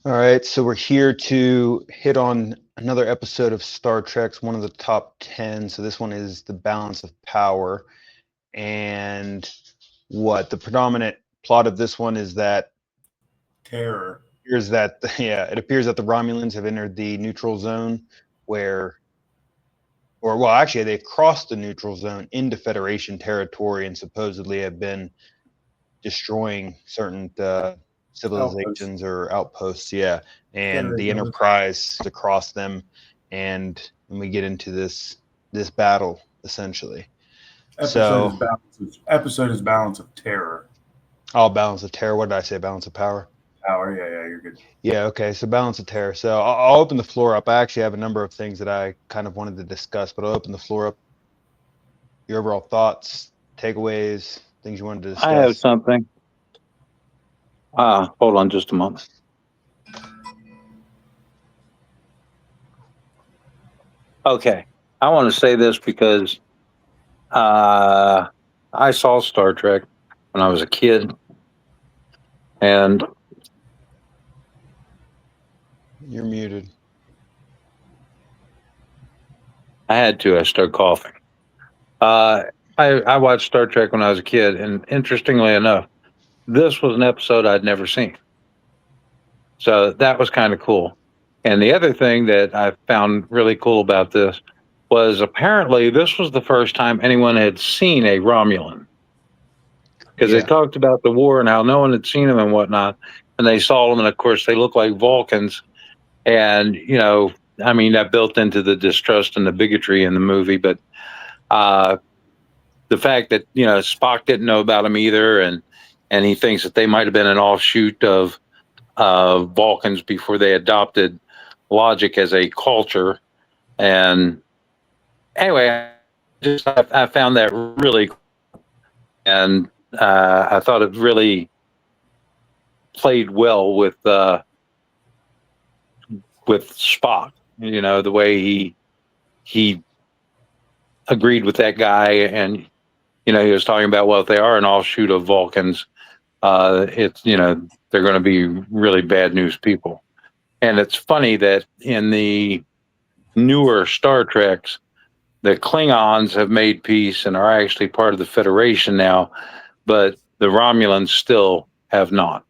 All right, so we're here to hit on another episode of Star Trek's one of the top 10. So this one is The Balance of Power. And what the predominant plot of this one is that Terror. it appears that the Romulans have entered the neutral zone actually they've crossed the neutral zone into Federation territory and supposedly have been destroying certain Outpost. civilizations or outposts. Yeah, and the Federation. Enterprise across them, and we get into this battle essentially. So, Episode is balance of terror. all balance of terror. What did I say? Balance of power. Power. Yeah, you're good. Yeah. Okay. So balance of terror. So I'll open the floor up. I actually have a number of things that I kind of wanted to discuss, but I'll open the floor up. Your overall thoughts, takeaways, things you wanted to I have discuss. something. Hold on just a moment. Okay. I want to say this because I saw Star Trek when I was a kid. And You're muted. I had to. I started coughing. I watched Star Trek when I was a kid. And interestingly enough, this was an episode I'd never seen. So that was kind of cool. And the other thing that I found really cool about this was apparently this was the first time anyone had seen a Romulan. Because they talked about the war and how no one had seen them and whatnot. And they saw them, and of course, they look like Vulcans. And, I mean, that built into the distrust and the bigotry in the movie. But the fact that, Spock didn't know about them either, and he thinks that they might have been an offshoot of Vulcans before they adopted logic as a culture. And anyway, I found that really cool. And I thought it really played well with Spock. The way he agreed with that guy, and he was talking about, well, if they are an offshoot of Vulcans, it's they're going to be really bad news people. And it's funny that in the newer Star Treks, the Klingons have made peace and are actually part of the Federation now, but the Romulans still have not.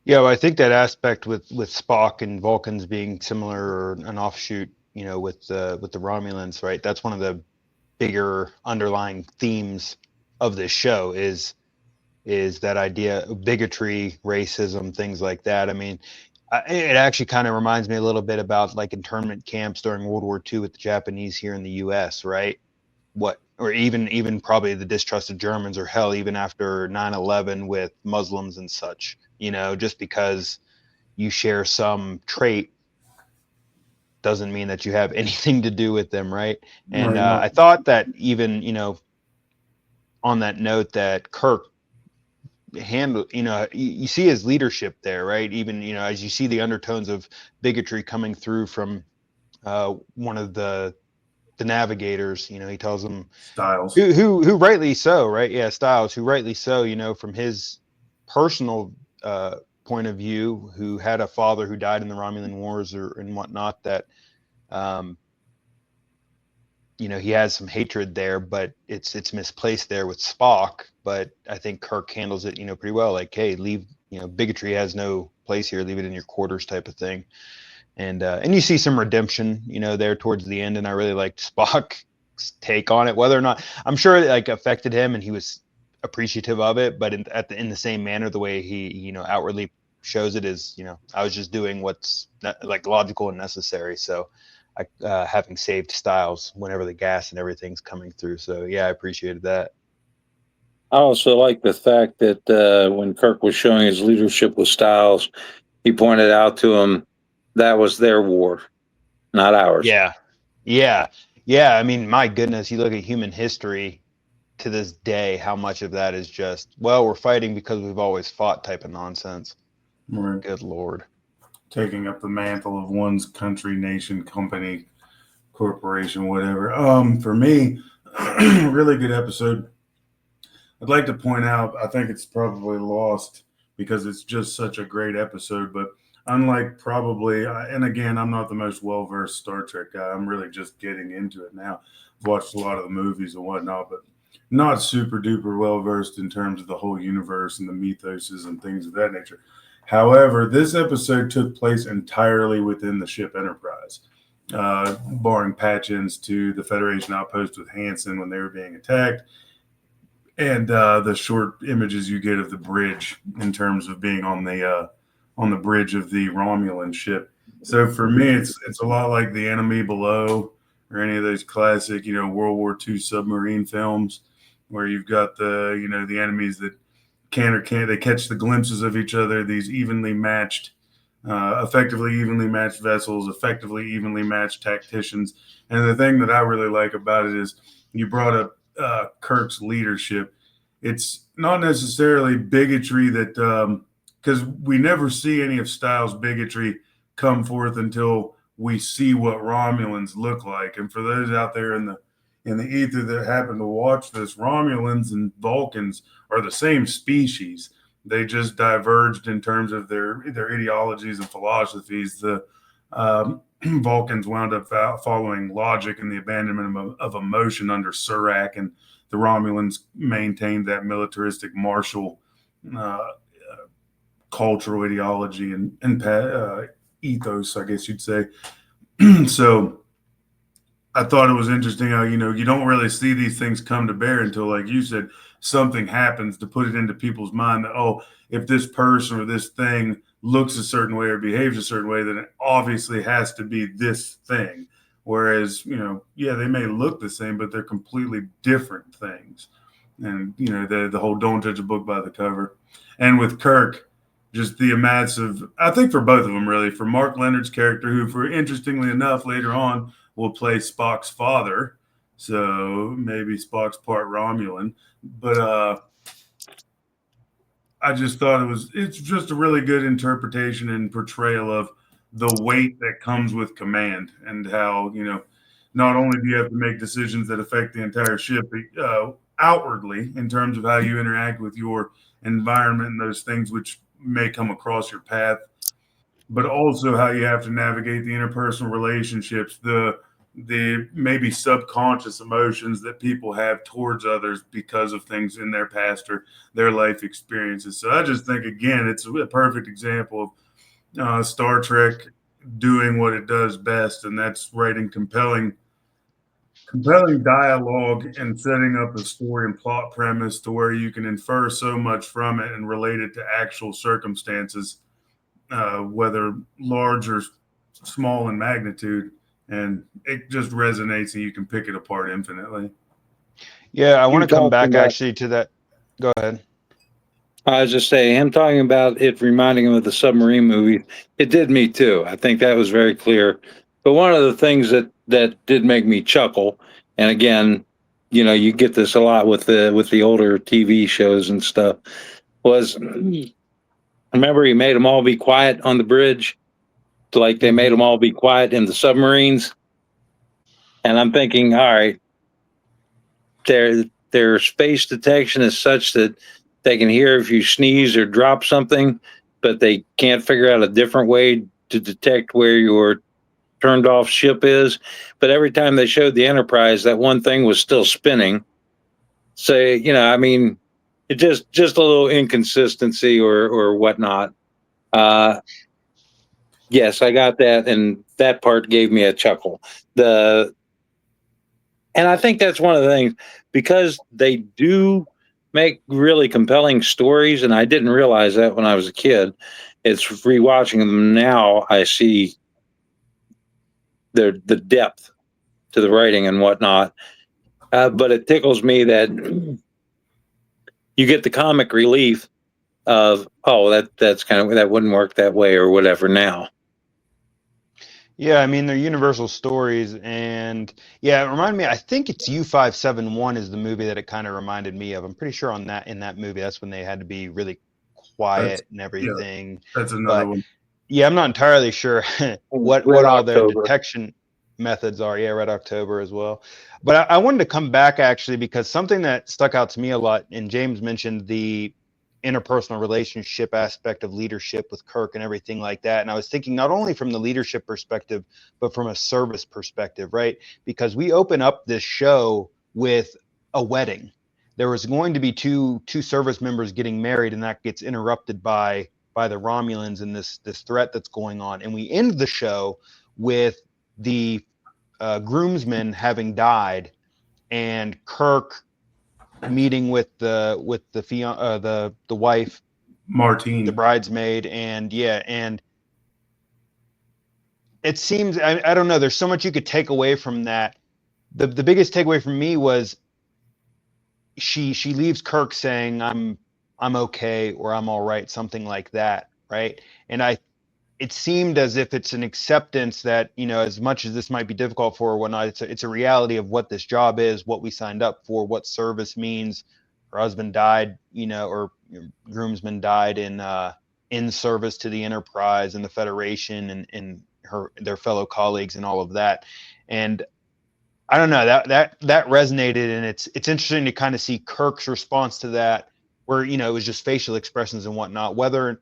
Yeah, well, I think that aspect with Spock and Vulcans being similar or an offshoot, with the Romulans, right? That's one of the bigger underlying themes of this show is that idea of bigotry, racism, things like that. I mean, it actually kind of reminds me a little bit about like internment camps during World War II with the Japanese here in the U.S., right? Or even probably the distrust of Germans, or hell, even after 9/11 with Muslims and such. Just because you share some trait doesn't mean that you have anything to do with them, right? And I thought that even on that note that Kirk handle you see his leadership there, right? Even as you see the undertones of bigotry coming through from one of the navigators, he tells them Styles. who rightly so, right? Yeah, Styles, who rightly so, from his personal point of view, who had a father who died in the Romulan Wars and whatnot, that he has some hatred there, but it's misplaced there with Spock. But I think Kirk handles it, pretty well. Like, hey, leave, bigotry has no place here. Leave it in your quarters, type of thing. And you see some redemption, there towards the end. And I really liked Spock's take on it, whether or not I'm sure it like affected him, and he was appreciative of it. But in the same manner, the way he outwardly shows it is, I was just doing what's like logical and necessary. So. Having saved Styles whenever the gas and everything's coming through. So yeah, I appreciated that. I also like the fact that when Kirk was showing his leadership with Styles, he pointed out to him that was their war, not ours. Yeah. I mean, my goodness, you look at human history to this day, how much of that is just, well, we're fighting because we've always fought type of nonsense. Right. Good Lord. Taking up the mantle of one's country, nation, company, corporation, whatever. For me, really good episode. I'd like to point out, I think it's probably lost because it's just such a great episode. But unlike probably, and again, I'm not the most well-versed Star Trek guy. I'm really just getting into it now. I've watched a lot of the movies and whatnot, but not super duper well-versed in terms of the whole universe and the mythoses and things of that nature. However, this episode took place entirely within the ship Enterprise, barring patch-ins to the Federation outpost with Hansen when they were being attacked, and the short images you get of the bridge in terms of being on the bridge of the Romulan ship. So for me, it's a lot like The Enemy Below or any of those classic, World War II submarine films where you've got the enemies that can or can't, they catch the glimpses of each other, these evenly matched, effectively evenly matched vessels, effectively evenly matched tacticians. And the thing that I really like about it is you brought up Kirk's leadership. It's not necessarily bigotry that, because we never see any of Styles' bigotry come forth until we see what Romulans look like. And for those out there in the ether that happen to watch this, Romulans and Vulcans are the same species. They just diverged in terms of their ideologies and philosophies. The Vulcans wound up following logic and the abandonment of emotion under Surak, and the Romulans maintained that militaristic martial cultural ideology and ethos, I guess you'd say. So I thought it was interesting how, you don't really see these things come to bear until, like you said, something happens to put it into people's mind that, oh, if this person or this thing looks a certain way or behaves a certain way, then it obviously has to be this thing. Whereas, they may look the same, but they're completely different things. And, the whole don't judge a book by the cover. And with Kirk, just the massive, I think for both of them, really, for Mark Leonard's character, who, for interestingly enough, later on will play Spock's father. So maybe Spock's part Romulan. But I just thought it's just a really good interpretation and portrayal of the weight that comes with command, and how, not only do you have to make decisions that affect the entire ship outwardly in terms of how you interact with your environment and those things which may come across your path, but also how you have to navigate the interpersonal relationships, the maybe subconscious emotions that people have towards others because of things in their past or their life experiences. So I just think, again, it's a perfect example of Star Trek doing what it does best, and that's writing compelling dialogue and setting up a story and plot premise to where you can infer so much from it and relate it to actual circumstances, whether large or small in magnitude. And it just resonates and you can pick it apart infinitely. Yeah, I want to come back actually to that. Go ahead. I was just saying, him talking about it reminding him of the submarine movie, it did me too. I think that was very clear. But one of the things that did make me chuckle, and again, you get this a lot with the older TV shows and stuff, was, remember he made them all be quiet on the bridge, like they made them all be quiet in the submarines. And I'm thinking, all right, their space detection is such that they can hear if you sneeze or drop something, but they can't figure out a different way to detect where your turned off ship is. But every time they showed the Enterprise, that one thing was still spinning. So, it just a little inconsistency or whatnot. Yes, I got that, and that part gave me a chuckle. And I think that's one of the things, because they do make really compelling stories, and I didn't realize that when I was a kid. It's rewatching them now, I see the depth to the writing and whatnot. But it tickles me that you get the comic relief of, oh, that's kind of, that wouldn't work that way or whatever now. Yeah, I mean, they're universal stories, and yeah, it reminded me, I think it's U-571 is the movie that it kind of reminded me of. I'm pretty sure in that movie, that's when they had to be really quiet and everything. Yeah, that's another one. Yeah, I'm not entirely sure what all their detection methods are. Yeah, Red October as well. But I wanted to come back actually, because something that stuck out to me a lot, and James mentioned the interpersonal relationship aspect of leadership with Kirk and everything like that. And I was thinking not only from the leadership perspective, but from a service perspective, right? Because we open up this show with a wedding. There was going to be two service members getting married, and that gets interrupted by the Romulans and this threat that's going on. And we end the show with the groomsmen having died, and Kirk meeting with the wife, Martine, the bridesmaid, and it seems I don't know. There's so much you could take away from that. The biggest takeaway from me was she leaves Kirk saying I'm okay, or I'm all right, something like that, right? And it seemed as if it's an acceptance that, as much as this might be difficult for her or whatnot, it's a reality of what this job is, what we signed up for, what service means. Her husband died, or groomsmen died in service to the Enterprise and the Federation and their fellow colleagues and all of that. And I don't know, that resonated, and it's interesting to kind of see Kirk's response to that, where it was just facial expressions and whatnot. Whether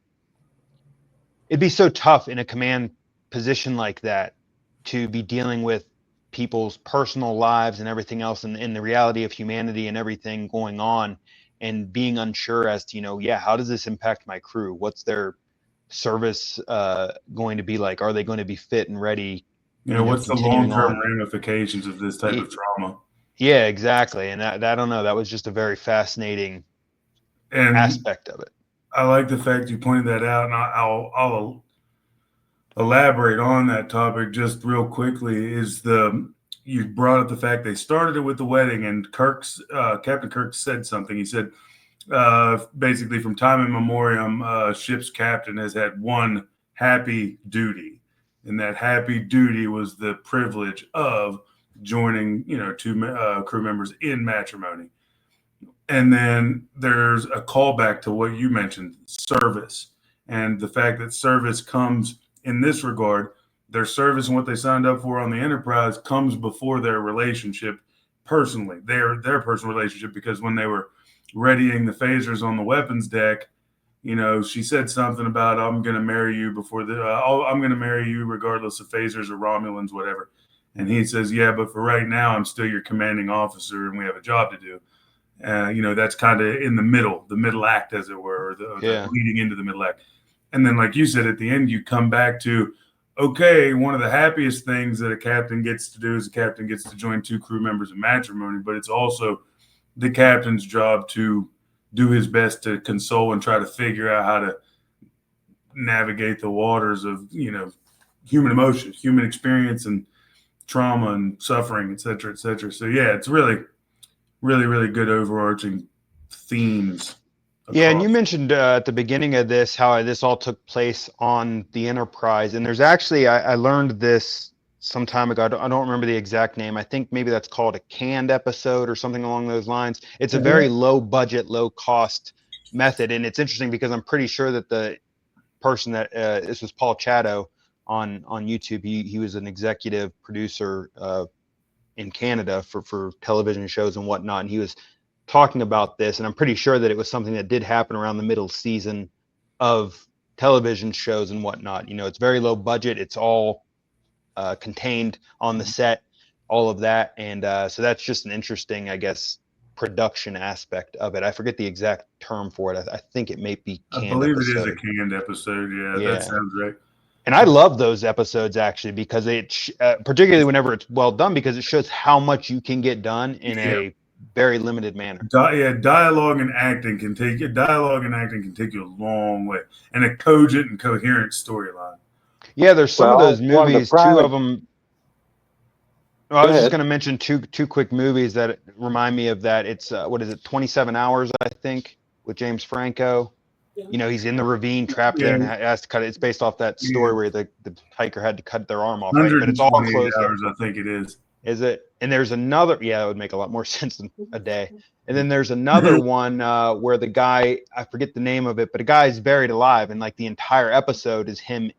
it'd be so tough in a command position like that to be dealing with people's personal lives and everything else, and the reality of humanity and everything going on, and being unsure as to how does this impact my crew? What's their service going to be like? Are they going to be fit and ready? What's the long-term on? ramifications of this type of trauma? Yeah, exactly. And that, I don't know, that was just a very fascinating aspect of it. I like the fact you pointed that out, and I'll elaborate on that topic just real quickly. You brought up the fact they started it with the wedding, and Captain Kirk said something. He said, basically, from time immemorial, ship's captain has had one happy duty, and that happy duty was the privilege of joining, two crew members in matrimony. And then there's a callback to what you mentioned, service, and the fact that service comes in this regard. Their service and what they signed up for on the Enterprise comes before their relationship personally, their personal relationship, because when they were readying the phasers on the weapons deck, she said something about, I'm going to marry you I'm going to marry you regardless of phasers or Romulans, whatever. And he says, yeah, but for right now, I'm still your commanding officer and we have a job to do. That's kind of in the middle act, as it were, or the leading into the middle act. And then, like you said, at the end, you come back to, okay, one of the happiest things that a captain gets to do is a captain gets to join two crew members in matrimony, but it's also the captain's job to do his best to console and try to figure out how to navigate the waters of, human emotions, human experience, and trauma and suffering, et cetera, et cetera. So, yeah, it's really, really, really good overarching themes. Yeah, and you mentioned at the beginning of this how this all took place on the Enterprise, and there's actually I learned this some time ago. I don't remember the exact name. I think maybe that's called a canned episode or something along those lines. It's a very low budget, low cost method, and it's interesting because I'm pretty sure that the person that this was Paul Chatto on YouTube. He was an executive producer in Canada for television shows and whatnot, and he was talking about this, and I'm pretty sure that it was something that did happen around the middle season of television shows and whatnot. It's very low budget. It's all contained on the set, all of that. And so that's just an interesting, I guess, production aspect of it. I forget the exact term for it. I think it may be canned I believe episode. It is a canned episode. Yeah, that sounds right. And I love those episodes actually, because particularly whenever it's well done, because it shows how much you can get done in a very limited manner. Dialogue and acting can take you a long way, and a cogent and coherent storyline. Yeah, there's some of those movies, two of them. I was just going to mention two quick movies that remind me of that. It's 27 Hours, I think, with James Franco. He's in the ravine, trapped there, and has to cut it. It's based off that story where the hiker had to cut their arm off, right? But it's all closed hours, I think it is. Is it? And there's another. Yeah, that would make a lot more sense than a day. And then there's another one where the guy, I forget the name of it, but a guy's buried alive, and like the entire episode is him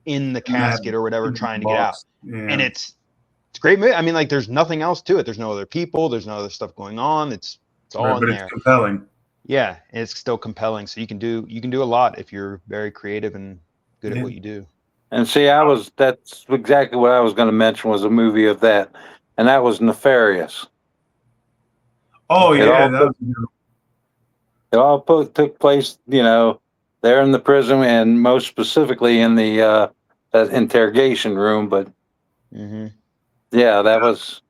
in the casket or whatever, trying to get out. Yeah. And it's a great movie. I mean, like, there's nothing else to it. There's no other people. There's no other stuff going on. It's all in there. It's compelling. Yeah, and it's still compelling. So you can do a lot if you're very creative and good at Yeah. what you do. And see, that's exactly what I was going to mention was a movie of that, and that was Nefarious. Oh It yeah, all that took, took place, there in the prison, and most specifically in the that interrogation room. But Hmm. yeah, that was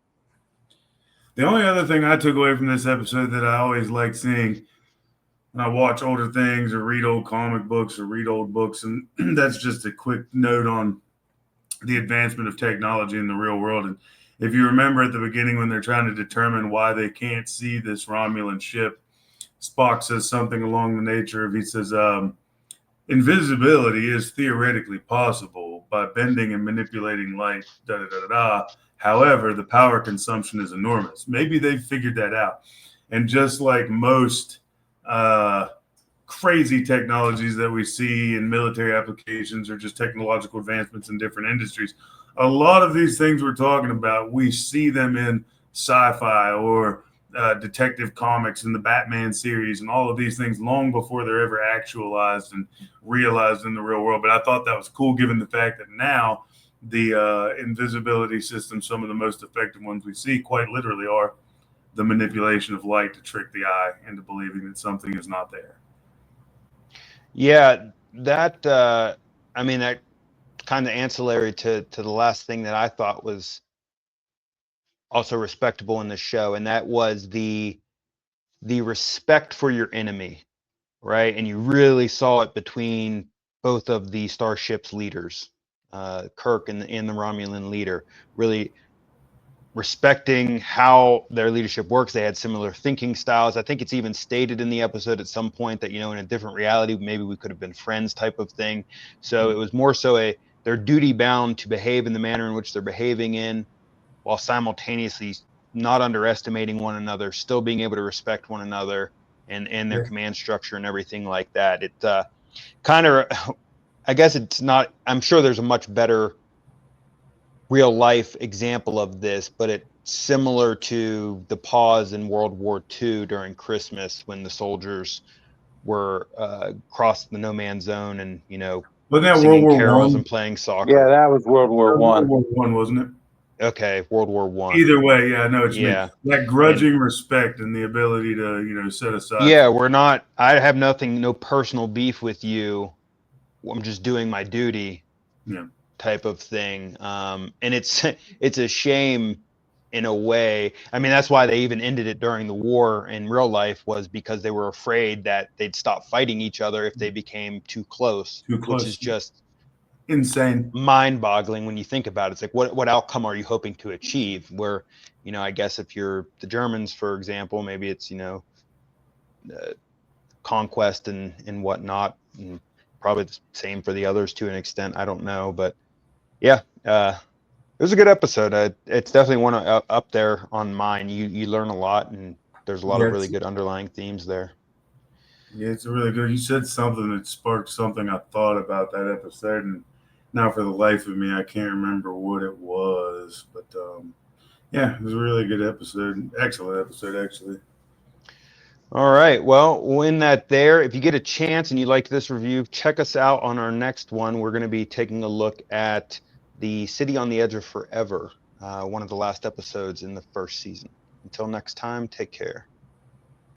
the only other thing I took away from this episode that I always like seeing when I watch older things or read old comic books or read old books, and that's just a quick note on the advancement of technology in the real world. And if you remember at the beginning when they're trying to determine why they can't see this Romulan ship, Spock says something along the nature of, he says, invisibility is theoretically possible by bending and manipulating light, da da da da. However, the power consumption is enormous. Maybe they've figured that out. And just like most uh, crazy technologies that we see in military applications or just technological advancements in different industries, a lot of these things we're talking about, we see them in sci-fi or detective comics and the Batman series and all of these things long before they're ever actualized and realized in the real world. But I thought that was cool given the fact that now the invisibility systems, some of the most effective ones we see, quite literally are the manipulation of light to trick the eye into believing that something is not there. Yeah, that I mean that kind of ancillary to the last thing that I thought was also respectable in the show, and that was the respect for your enemy, right? And you really saw it between both of the starship's leaders, Kirk and the Romulan leader, really respecting how their leadership works. They had similar thinking styles. I think it's even stated in the episode at some point that, in a different reality, maybe we could have been friends type of thing. So it was more so they're duty bound to behave in the manner in which they're behaving in, while simultaneously not underestimating one another, still being able to respect one another and their Yeah. command structure and everything like that. It kind of, I guess it's not, I'm sure there's a much better real life example of this, but it's similar to the pause in World War II during Christmas when the soldiers were crossed the no man's zone and, Wasn't that World singing War carols and One? playing yeah, soccer. that was World War World One. War One, wasn't it? Okay, World War One. Either way, yeah, I know what you mean. Yeah. That And grudging respect and the ability to, set aside. yeah, I have no personal beef with you. I'm just doing my duty Yeah. type of thing. And it's a shame in a way. I mean, that's why they even ended it during the war in real life, was because they were afraid that they'd stop fighting each other if they became too close, Too which is close. just Insane. mind-boggling when you think about it. It's like, what outcome are you hoping to achieve? Where, I guess if you're the Germans, for example, maybe it's, conquest and whatnot, and probably the same for the others to an extent. I don't know, but yeah, it was a good episode. It's definitely one up there on mine. You learn a lot, and there's a lot Yeah, of really good underlying themes there. it's really good. You said something that sparked something I thought about that episode, and now for the life of me, I can't remember what it was. But yeah, it was a really good episode. Excellent episode, actually. All right. Well, we'll end that there. If you get a chance and you like this review, check us out on our next one. We're going to be taking a look at the City on the Edge of Forever, one of the last episodes in the first season. Until next time, take care.